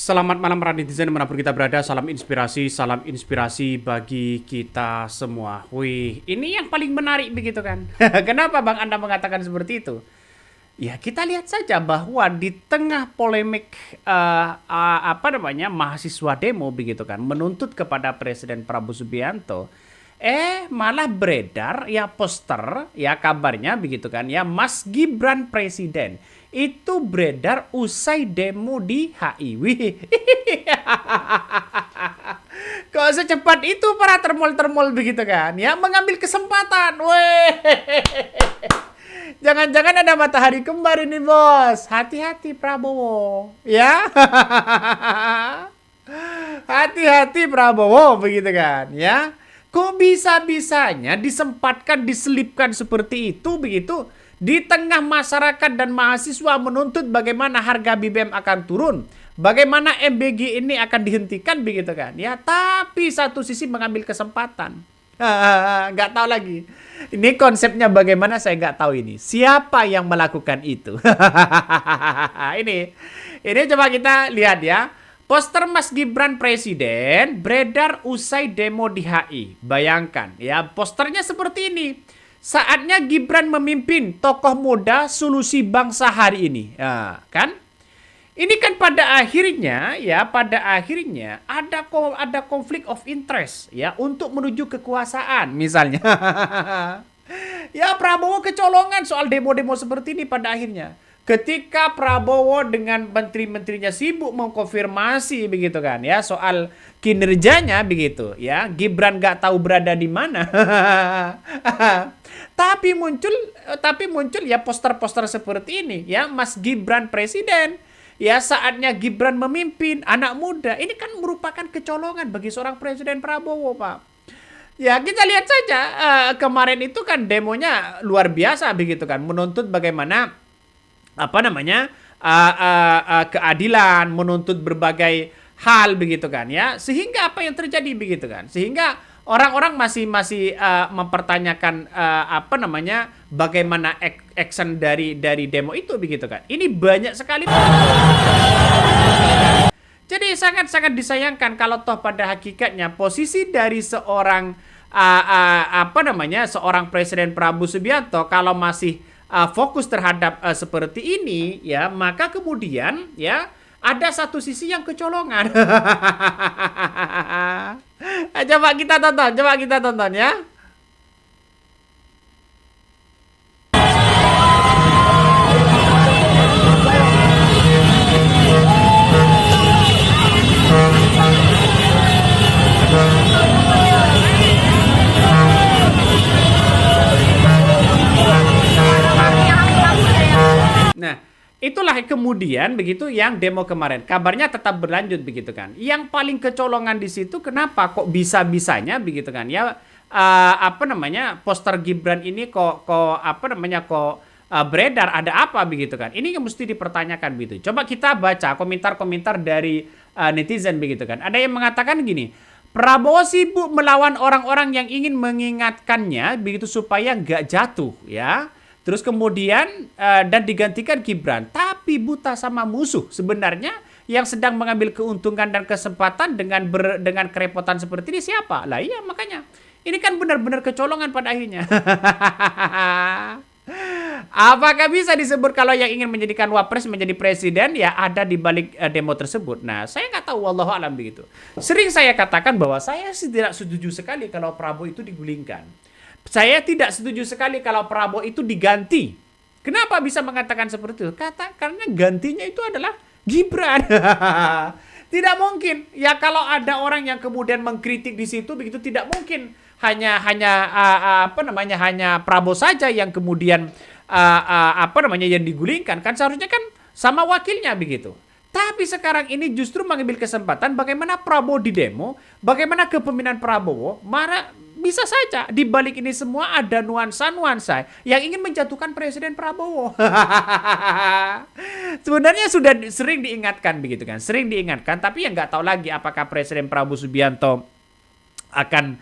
Selamat malam para netizen dimanapun kita berada, salam inspirasi bagi kita semua. Wih, ini yang paling menarik begitu kan? Kenapa Bang Anda mengatakan seperti itu? Ya kita lihat saja bahwa di tengah polemik mahasiswa demo begitu kan, menuntut kepada Presiden Prabowo Subianto, malah beredar ya poster ya kabarnya begitu kan ya Mas Gibran Presiden itu beredar usai demo di HI. Wih. Kok secepat itu para termol-termol begitu kan ya mengambil kesempatan. Weh. Jangan-jangan ada matahari kembar ini bos. Hati-hati Prabowo ya. Hati-hati Prabowo begitu kan ya. Kok bisa-bisanya disempatkan, diselipkan seperti itu begitu? Di tengah masyarakat dan mahasiswa menuntut bagaimana harga BBM akan turun, bagaimana MBG ini akan dihentikan begitu kan? Ya, tapi satu sisi mengambil kesempatan. Nggak tahu lagi. Ini konsepnya bagaimana saya nggak tahu ini. Siapa yang melakukan itu? ini coba kita lihat ya. Poster Mas Gibran Presiden beredar usai demo di HI. Bayangkan ya, posternya seperti ini. Saatnya Gibran memimpin tokoh muda solusi bangsa hari ini. Ya, kan? Ini kan pada akhirnya ada konflik of interest ya untuk menuju kekuasaan misalnya. Ya Prabowo kecolongan soal demo-demo seperti ini pada akhirnya. Ketika Prabowo dengan menteri-menterinya sibuk mengkonfirmasi begitu kan ya soal kinerjanya begitu ya, Gibran nggak tahu berada di mana. tapi muncul ya poster-poster seperti ini ya, Mas Gibran Presiden. Ya saatnya Gibran memimpin anak muda. Ini kan merupakan kecolongan bagi seorang Presiden Prabowo, Pak. Ya kita lihat saja kemarin itu kan demonya luar biasa begitu kan, menuntut bagaimana keadilan, menuntut berbagai hal begitu kan ya, sehingga apa yang terjadi begitu kan, sehingga orang-orang masih mempertanyakan bagaimana action dari demo itu begitu kan. Ini banyak sekali. Jadi sangat-sangat disayangkan kalau toh pada hakikatnya posisi dari seorang seorang Presiden Prabowo Subianto kalau masih fokus terhadap seperti ini ya, maka kemudian ya ada satu sisi yang kecolongan. Coba kita tonton ya. Nah, itulah kemudian begitu yang demo kemarin. Kabarnya tetap berlanjut begitu kan. Yang paling kecolongan di situ kenapa kok bisa-bisanya begitu kan. Ya poster Gibran ini kok beredar, ada apa begitu kan. Ini yang mesti dipertanyakan begitu. Coba kita baca komentar-komentar dari netizen begitu kan. Ada yang mengatakan gini, Prabowo sibuk melawan orang-orang yang ingin mengingatkannya begitu supaya nggak jatuh ya. Terus kemudian dan digantikan Gibran, tapi buta sama musuh. Sebenarnya yang sedang mengambil keuntungan dan kesempatan dengan kerepotan seperti ini siapa? Lah iya makanya. Ini kan benar-benar kecolongan pada akhirnya. Apakah bisa disebut kalau yang ingin menjadikan wapres menjadi presiden ya ada di balik demo tersebut? Nah, saya nggak tahu, wallahu alam begitu. Sering saya katakan bahwa saya tidak setuju sekali kalau Prabowo itu digulingkan. Saya tidak setuju sekali kalau Prabowo itu diganti. Kenapa bisa mengatakan seperti itu? Karena gantinya itu adalah Gibran. Tidak mungkin. Ya kalau ada orang yang kemudian mengkritik di situ begitu, tidak mungkin hanya Prabowo saja yang kemudian yang digulingkan. Kan seharusnya kan sama wakilnya begitu. Tapi sekarang ini justru mengambil kesempatan bagaimana Prabowo di demo, bagaimana kepemimpinan Prabowo, bisa saja di balik ini semua ada nuansa-nuansa yang ingin menjatuhkan Presiden Prabowo. Sebenarnya sudah sering diingatkan begitu kan, sering diingatkan, tapi yang nggak tahu lagi apakah Presiden Prabowo Subianto akan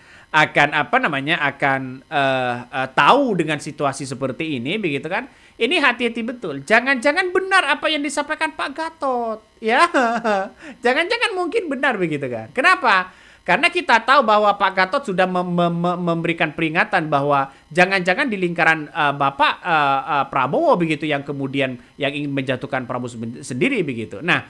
tahu dengan situasi seperti ini begitu kan. ini hati-hati betul. Jangan-jangan benar apa yang disampaikan Pak Gatot, ya. Jangan-jangan mungkin benar begitu kan. Kenapa? Karena kita tahu bahwa Pak Gatot sudah memberikan peringatan bahwa jangan-jangan di lingkaran Bapak Prabowo begitu yang kemudian yang ingin menjatuhkan Prabowo sendiri begitu. Nah,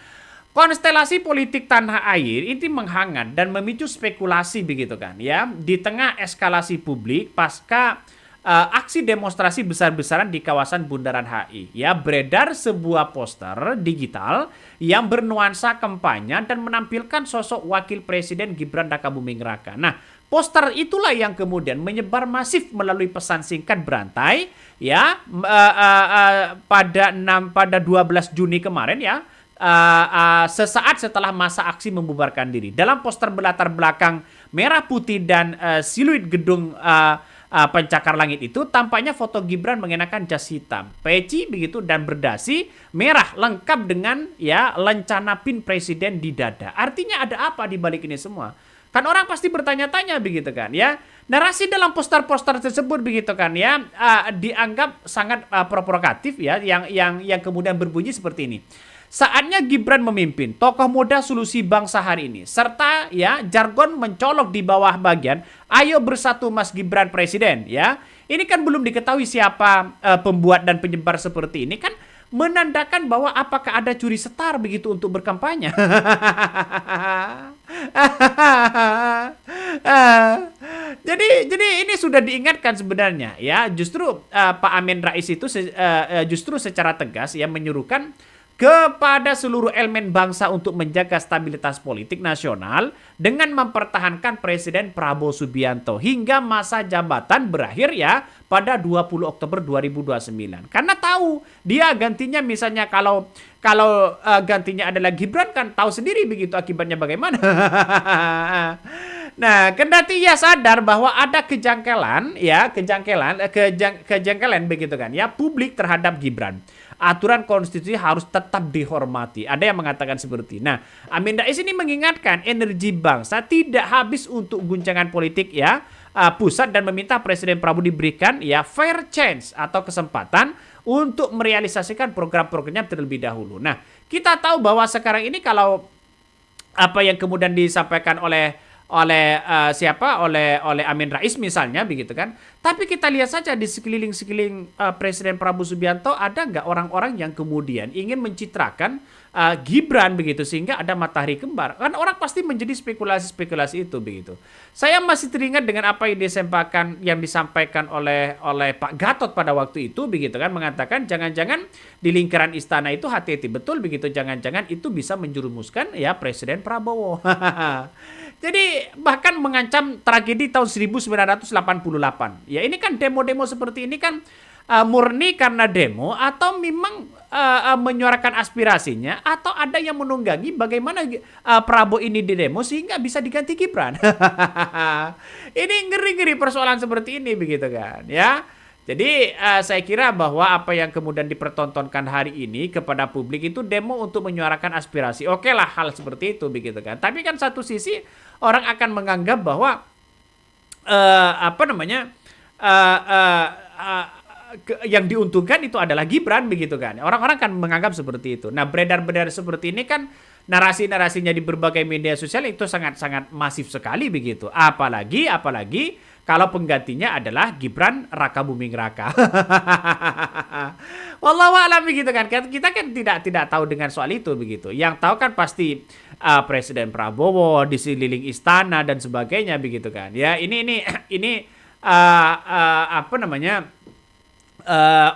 konstelasi politik tanah air ini menghangat dan memicu spekulasi begitu kan ya di tengah eskalasi publik pasca aksi demonstrasi besar-besaran di kawasan Bundaran HI. Ya, beredar sebuah poster digital yang bernuansa kampanye dan menampilkan sosok wakil presiden Gibran Rakabuming Raka. Nah, poster itulah yang kemudian menyebar masif melalui pesan singkat berantai ya pada 12 Juni kemarin ya. Sesaat setelah masa aksi membubarkan diri. Dalam poster berlatar belakang merah putih dan siluet gedung pencakar langit itu tampaknya foto Gibran mengenakan jas hitam, peci begitu dan berdasi merah lengkap dengan ya lencana pin presiden di dada. Artinya ada apa di balik ini semua? Kan orang pasti bertanya-tanya begitu kan ya. Narasi dalam poster-poster tersebut begitu kan ya dianggap sangat provokatif ya yang kemudian berbunyi seperti ini. Saatnya Gibran memimpin, tokoh muda solusi bangsa hari ini. Serta ya jargon mencolok di bawah bagian, ayo bersatu Mas Gibran Presiden ya. Ini kan belum diketahui siapa pembuat dan penyebar seperti ini kan menandakan bahwa apakah ada curi setar begitu untuk berkampanye. Jadi ini sudah diingatkan sebenarnya ya. Justru Pak Amin Rais itu justru secara tegas ya menyuruhkan kepada seluruh elemen bangsa untuk menjaga stabilitas politik nasional dengan mempertahankan Presiden Prabowo Subianto hingga masa jabatan berakhir ya pada 20 Oktober 2029. Karena tahu dia gantinya misalnya kalau gantinya adalah Gibran kan tahu sendiri begitu akibatnya bagaimana. Nah, kendati ia sadar bahwa ada kejanggalan begitu kan ya publik terhadap Gibran. Aturan konstitusi harus tetap dihormati. Ada yang mengatakan seperti. Nah, Amin Rais ini mengingatkan energi bangsa tidak habis untuk guncangan politik ya pusat dan meminta Presiden Prabowo diberikan ya fair chance atau kesempatan untuk merealisasikan program-programnya terlebih dahulu. Nah, kita tahu bahwa sekarang ini kalau apa yang kemudian disampaikan oleh Amin Rais misalnya begitu kan. Tapi kita lihat saja di sekeliling Presiden Prabowo Subianto ada nggak orang-orang yang kemudian ingin mencitrakan Gibran begitu sehingga ada matahari kembar. Kan orang pasti menjadi spekulasi itu begitu. Saya masih teringat dengan apa yang disampaikan oleh Pak Gatot pada waktu itu begitu kan mengatakan jangan-jangan di lingkaran istana itu hati-hati betul begitu jangan-jangan itu bisa menjerumuskan ya Presiden Prabowo. Jadi bahkan mengancam tragedi tahun 1988. Ya ini kan demo-demo seperti ini kan murni karena demo atau memang menyuarakan aspirasinya atau ada yang menunggangi bagaimana Prabowo ini di demo sehingga bisa diganti Gibran. Ini ngeri-ngeri persoalan seperti ini begitu kan ya. Jadi saya kira bahwa apa yang kemudian dipertontonkan hari ini kepada publik itu demo untuk menyuarakan aspirasi. Oke lah hal seperti itu begitu kan. Tapi kan satu sisi orang akan menganggap bahwa yang diuntungkan itu adalah Gibran begitu kan. Orang-orang kan menganggap seperti itu. Nah, beredar-beredar seperti ini kan narasi-narasinya di berbagai media sosial itu sangat-sangat masif sekali begitu. Apalagi kalau penggantinya adalah Gibran Rakabuming Raka. Wallahu a'lam begitu kan. Kita kan tidak tahu dengan soal itu begitu. Yang tahu kan pasti Presiden Prabowo di sekeliling istana dan sebagainya begitu kan. Ya, ini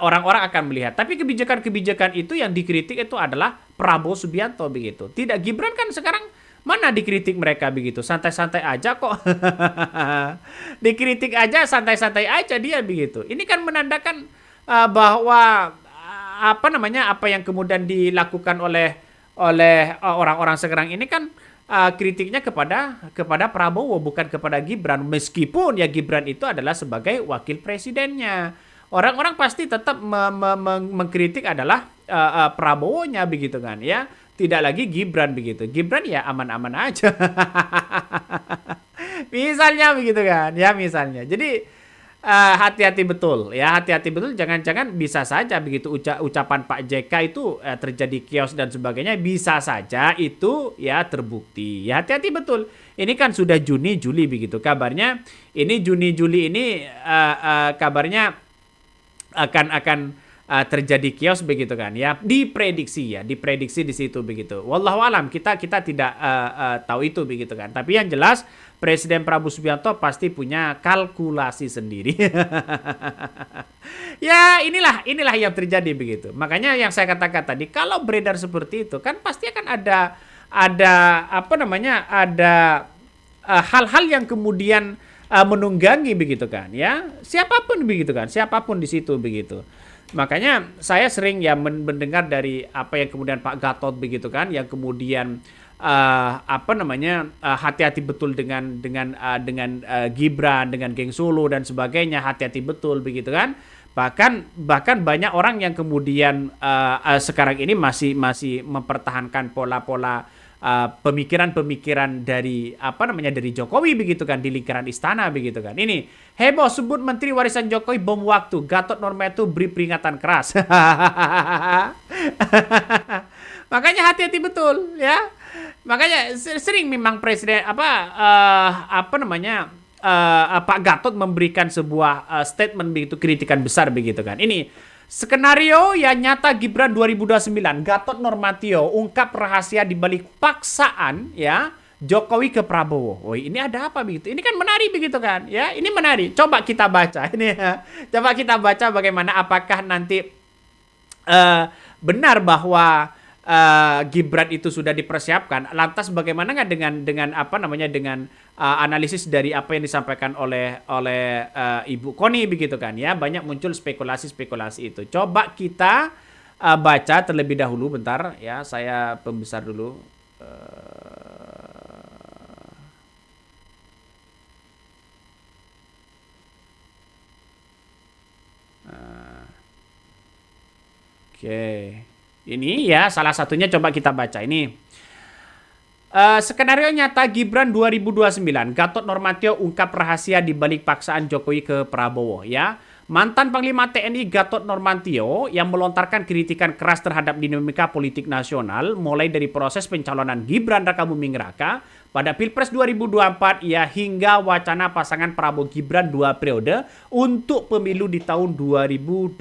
orang-orang akan melihat. Tapi kebijakan-kebijakan itu yang dikritik itu adalah Prabowo Subianto begitu. Tidak Gibran kan sekarang mana dikritik mereka begitu. Santai-santai aja kok. Dikritik aja santai-santai aja dia begitu. Ini kan menandakan bahwa apa yang kemudian dilakukan oleh orang-orang sekarang ini kan kritiknya kepada Prabowo bukan kepada Gibran. Meskipun ya Gibran itu adalah sebagai wakil presidennya. Orang-orang pasti tetap mengkritik adalah Prabowo-nya begitu kan ya. Tidak lagi Gibran begitu. Gibran ya aman-aman aja. Misalnya begitu kan ya misalnya. Jadi hati-hati betul ya, hati-hati betul, jangan-jangan bisa saja begitu ucapan Pak JK itu terjadi chaos dan sebagainya, bisa saja itu ya terbukti. Ya hati-hati betul. Ini kan sudah Juni Juli begitu kabarnya. Ini Juni Juli ini kabarnya akan terjadi chaos begitu kan ya, diprediksi di situ begitu. Wallahu alam, kita tidak tahu itu begitu kan, tapi yang jelas Presiden Prabowo Subianto pasti punya kalkulasi sendiri. Ya inilah yang terjadi begitu. Makanya yang saya katakan tadi, kalau beredar seperti itu kan pasti akan ada apa namanya, ada hal-hal yang kemudian menunggangi begitu kan ya, siapapun begitu kan, siapapun di situ begitu. Makanya saya sering ya mendengar dari apa yang kemudian Pak Gatot begitu kan, yang kemudian apa namanya, hati-hati betul dengan Gibran, dengan geng Solo dan sebagainya, hati-hati betul begitu kan. Bahkan banyak orang yang kemudian sekarang ini masih mempertahankan pola-pola pemikiran-pemikiran dari apa namanya, dari Jokowi begitu kan, di lingkaran istana begitu kan. Ini heboh, sebut Menteri Warisan Jokowi bom waktu, Gatot Nurmantio beri peringatan keras. Makanya hati-hati betul ya. Makanya sering memang presiden apa namanya, Pak Gatot memberikan sebuah statement begitu, kritikan besar begitu kan. Ini skenario yang nyata Gibran 2029, Gatot Nurmantio ungkap rahasia di balik paksaan ya Jokowi ke Prabowo. Oh, ini ada apa begitu? Ini kan menarik begitu kan? Ya, ini menarik. Coba kita baca ini ya. Coba kita baca bagaimana, apakah nanti benar bahwa Gibran itu sudah dipersiapkan. Lantas bagaimana nggak dengan apa namanya, dengan analisis dari apa yang disampaikan oleh Ibu Koni begitu kan ya, banyak muncul spekulasi-spekulasi itu. Coba kita baca terlebih dahulu, bentar ya, saya pembesar dulu. Oke. Ini ya salah satunya, coba kita baca ini. Skenario nyata Gibran 2029, Gatot Nurmantio ungkap rahasia di balik paksaan Jokowi ke Prabowo ya. Mantan Panglima TNI Gatot Nurmantio yang melontarkan kritikan keras terhadap dinamika politik nasional mulai dari proses pencalonan Gibran Rakabuming Raka pada Pilpres 2024 ya, hingga wacana pasangan Prabowo Gibran 2 periode untuk pemilu di tahun 2029.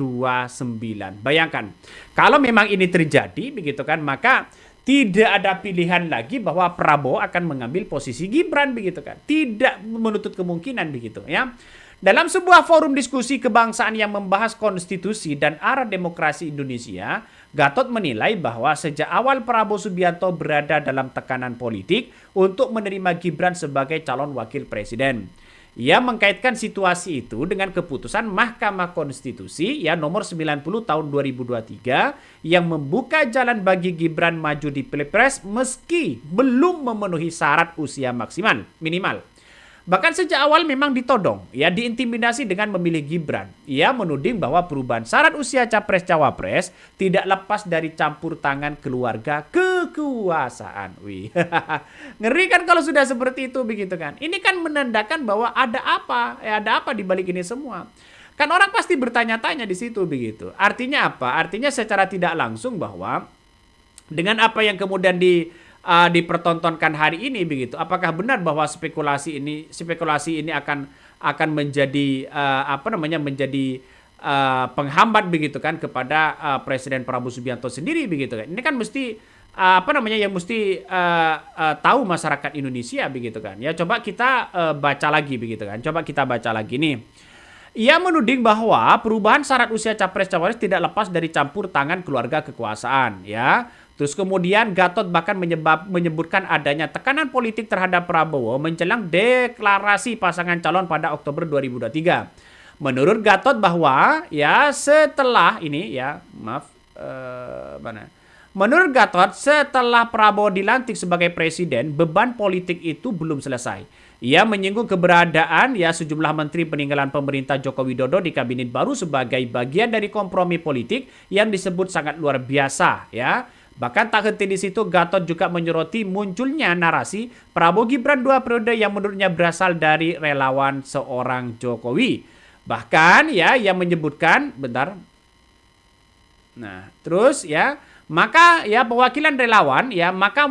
Bayangkan, kalau memang ini terjadi begitu kan, maka tidak ada pilihan lagi bahwa Prabowo akan mengambil posisi Gibran begitu kan. Tidak menutup kemungkinan begitu ya. Dalam sebuah forum diskusi kebangsaan yang membahas konstitusi dan arah demokrasi Indonesia, Gatot menilai bahwa sejak awal Prabowo Subianto berada dalam tekanan politik untuk menerima Gibran sebagai calon wakil presiden. Ia mengkaitkan situasi itu dengan keputusan Mahkamah Konstitusi ya nomor 90 tahun 2023 yang membuka jalan bagi Gibran maju di Pilpres meski belum memenuhi syarat usia maksimal minimal. Bahkan sejak awal memang ditodong, ya diintimidasi dengan memilih Gibran. Ia menuding bahwa perubahan syarat usia capres-cawapres tidak lepas dari campur tangan keluarga kekuasaan. Wih, ngeri kan kalau sudah seperti itu begitu kan. Ini kan menandakan bahwa ada apa di balik ini semua. Kan orang pasti bertanya-tanya di situ begitu. Artinya apa? Artinya secara tidak langsung bahwa dengan apa yang kemudian dipertontonkan hari ini begitu, apakah benar bahwa spekulasi ini akan menjadi menjadi penghambat begitu kan kepada Presiden Prabowo Subianto sendiri begitu kan. Ini kan mesti yang mesti tahu masyarakat Indonesia begitu kan. Ya coba kita baca lagi begitu kan. Coba kita baca lagi nih. Ia menuding bahwa perubahan syarat usia capres-cawapres tidak lepas dari campur tangan keluarga kekuasaan ya. Terus kemudian Gatot bahkan menyebutkan adanya tekanan politik terhadap Prabowo menjelang deklarasi pasangan calon pada Oktober 2023. Menurut Gatot bahwa ya setelah ini ya, menurut Gatot setelah Prabowo dilantik sebagai presiden, beban politik itu belum selesai. Ia menyinggung keberadaan ya sejumlah menteri peninggalan pemerintah Joko Widodo di kabinet baru sebagai bagian dari kompromi politik yang disebut sangat luar biasa ya. Bahkan tak henti di situ, Gatot juga menyoroti munculnya narasi Prabowo Gibran 2 periode yang menurutnya berasal dari relawan seorang Jokowi. Bahkan ya yang menyebutkan, bentar. Nah, terus ya, maka ya perwakilan relawan ya, maka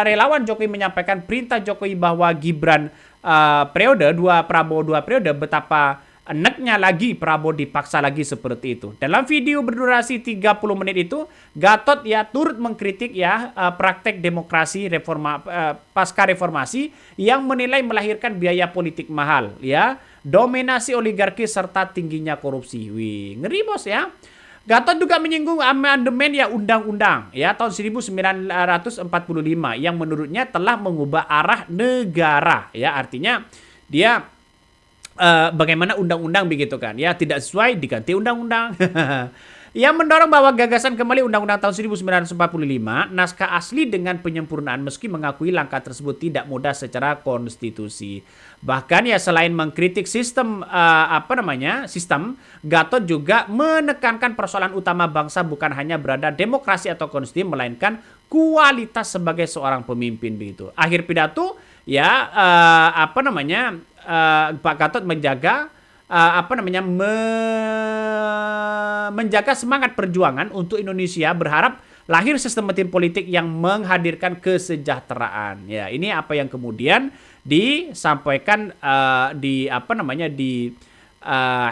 relawan Jokowi menyampaikan perintah Jokowi bahwa Gibran periode dua, Prabowo dua periode, betapa enaknya lagi Prabowo dipaksa lagi seperti itu. Dalam video berdurasi 30 menit itu, Gatot ya turut mengkritik ya praktek demokrasi pasca reformasi yang menilai melahirkan biaya politik mahal ya, dominasi oligarki serta tingginya korupsi. Wih, ngeri bos ya. Gatot juga menyinggung amandemen ya undang-undang ya tahun 1945 yang menurutnya telah mengubah arah negara ya, artinya dia bagaimana undang-undang begitu kan ya, tidak sesuai diganti undang-undang. Yang mendorong bahwa gagasan kembali Undang-Undang tahun 1945 naskah asli dengan penyempurnaan, meski mengakui langkah tersebut tidak mudah secara konstitusi. Bahkan ya selain mengkritik sistem sistem, Gatot juga menekankan persoalan utama bangsa bukan hanya berada demokrasi atau konstitusi, melainkan kualitas sebagai seorang pemimpin begitu. Akhir pidato ya Pak Gatot menjaga menjaga semangat perjuangan untuk Indonesia, berharap lahir sistem politik yang menghadirkan kesejahteraan. Ya, ini apa yang kemudian disampaikan di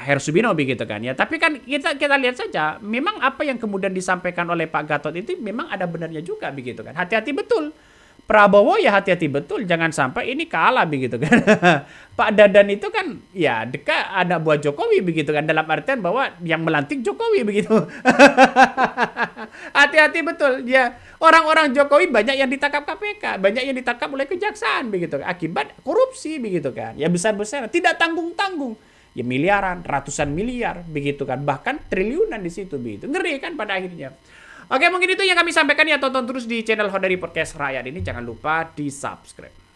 Hersubino begitu kan ya. Tapi kan kita lihat saja, memang apa yang kemudian disampaikan oleh Pak Gatot itu memang ada benarnya juga begitu kan. Hati-hati betul. Prabowo ya hati-hati betul, jangan sampai ini kalah begitu kan. Pak Dadan itu kan ya dekat anak buah Jokowi begitu kan, dalam artian bahwa yang melantik Jokowi begitu. Hati-hati betul ya. Orang-orang Jokowi banyak yang ditangkap KPK, banyak yang ditangkap oleh kejaksaan begitu akibat korupsi begitu kan. Ya besar-besar, tidak tanggung-tanggung. Ya miliaran, ratusan miliar begitu kan, bahkan triliunan di situ begitu. Ngeri kan pada akhirnya. Oke, mungkin itu yang kami sampaikan ya. Tonton terus di channel Honda Podcast Rakyat ini. Jangan lupa di subscribe.